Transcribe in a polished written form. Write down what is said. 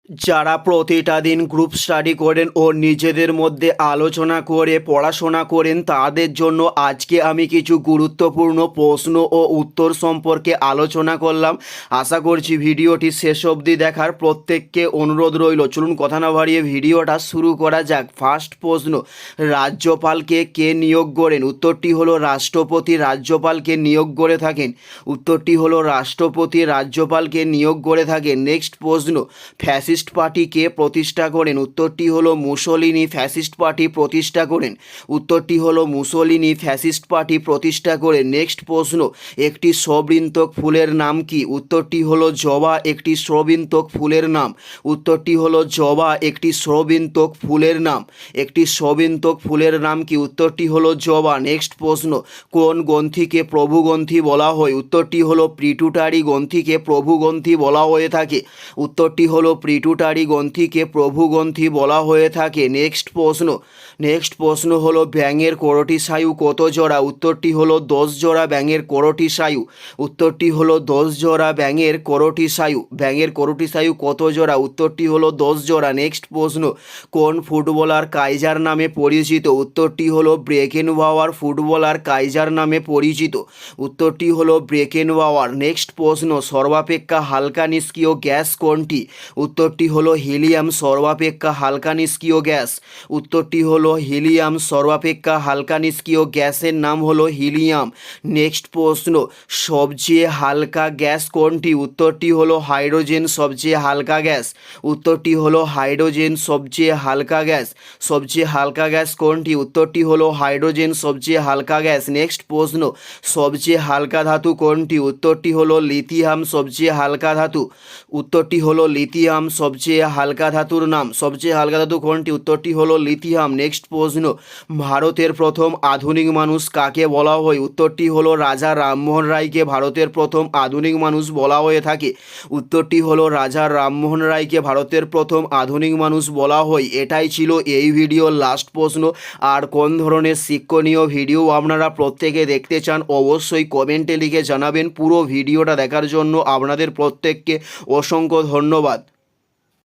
যারা প্রতিটা দিন গ্রুপ স্টাডি করেন ও নিজেদের মধ্যে আলোচনা করে পড়াশোনা করেন তাদের জন্য আজকে আমি কিছু গুরুত্বপূর্ণ প্রশ্ন ও উত্তর সম্পর্কে আলোচনা করলাম। আশা করছি ভিডিওটি শেষ অবধি দেখার প্রত্যেককে অনুরোধ রইল। চলুন কথা না বাড়িয়ে ভিডিওটা শুরু করা যাক। ফার্স্ট প্রশ্ন, রাজ্যপালকে কে নিয়োগ করেন? উত্তরটি হলো রাষ্ট্রপতি রাজ্যপালকে নিয়োগ করে থাকেন। উত্তরটি হলো রাষ্ট্রপতি রাজ্যপালকে নিয়োগ করে থাকেন। নেক্সট প্রশ্ন, ফ্যাসিস্ট পার্টিকে প্রতিষ্ঠা করেন? উত্তরটি হলো মুসোলিনি ফ্যাসিস্ট পার্টি প্রতিষ্ঠা করেন। উত্তরটি হলো মুসোলিনি ফ্যাসিস্ট পার্টি প্রতিষ্ঠা করেন। নেক্সট প্রশ্ন, একটি সবৃন্তক ফুলের নাম কি? উত্তরটি হলো জবা একটি সবৃন্তক ফুলের নাম। উত্তরটি হলো জবা একটি সবৃন্তক ফুলের নাম। একটি সবৃন্তক ফুলের নাম কি? উত্তরটি হলো জবা। নেক্সট প্রশ্ন, কোন গ্রন্থিকে প্রভু গ্রন্থি বলা হয়? উত্তরটি হলো পিটুটারি গ্রন্থিকে প্রভু গ্রন্থি বলা হয়ে থাকে। উত্তরটি হলো পিটুটারি গ্রন্থিকে প্রভু গ্রন্থি বলা হয়ে থাকে। নেক্সট প্রশ্ন হলো ব্যাঙের করোটি স্নায়ু কত জোড়া? উত্তরটি হলো 10 জোড়া ব্যাঙের করোটি স্নায়ু। উত্তরটি হলো 10 জোড়া ব্যাঙের করোটি স্নায়ু। ব্যাঙের করোটি স্নায়ু কত জোড়া? উত্তরটি হলো 10 জোড়া। নেক্সট প্রশ্ন, কোন ফুটবলার কাইজার নামে পরিচিত? উত্তরটি হলো ব্রেকেনবাওয়ার ফুটবলার কাইজার নামে পরিচিত। উত্তরটি হলো ব্রেকেনবাওয়ার। নেক্সট প্রশ্ন, সর্বাপেক্ষা হালকা নিষ্ক্রিয় গ্যাস কোনটি? উত্তরটি হলো হিলিয়াম সর্বাপেক্ষা হালকা নিষ্ক্রিয় গ্যাস। উত্তরটি হলো হিলিয়াম সর্বাপেক্ষা হালকা নিষ্ক্রিয় গ্যাসের নাম হলো হিলিয়াম। নেক্সট প্রশ্ন, সবচেয়ে হালকা গ্যাস কোনটি? উত্তরটি হলো হাইড্রোজেন সবচেয়ে হালকা গ্যাস। উত্তরটি হলো হাইড্রোজেন সবচেয়ে হালকা গ্যাস। সবচেয়ে হালকা গ্যাস কোনটি? উত্তরটি হলো হাইড্রোজেন সবচেয়ে হালকা গ্যাস। নেক্সট প্রশ্ন, সবচেয়ে হালকা ধাতু কোনটি? উত্তরটি হলো লিথিয়াম সবচেয়ে হালকা ধাতু। উত্তরটি হলো লিথিয়াম সবচেয়ে হালকা ধাতুর নাম। সবচেয়ে হালকা ধাতু কোনটি? উত্তরটি হলো লিথিয়াম। নেক্সট প্রশ্ন, ভারতের প্রথম আধুনিক মানুষ কাকে বলা হয়? উত্তরটি হলো রাজা রামমোহন রায়কে ভারতের প্রথম আধুনিক মানুষ বলা হয়ে থাকে। উত্তরটি হলো রাজা রামমোহন রায়কে ভারতের প্রথম আধুনিক মানুষ বলা হয়। এটাই ছিল এই ভিডিওর লাস্ট প্রশ্ন। আর কোন ধরনের শিক্ষণীয় ভিডিও আপনারা প্রত্যেকে দেখতে চান অবশ্যই কমেন্টে লিখে জানাবেন। পুরো ভিডিওটা দেখার জন্য আপনাদের প্রত্যেককে অসংখ্য ধন্যবাদ।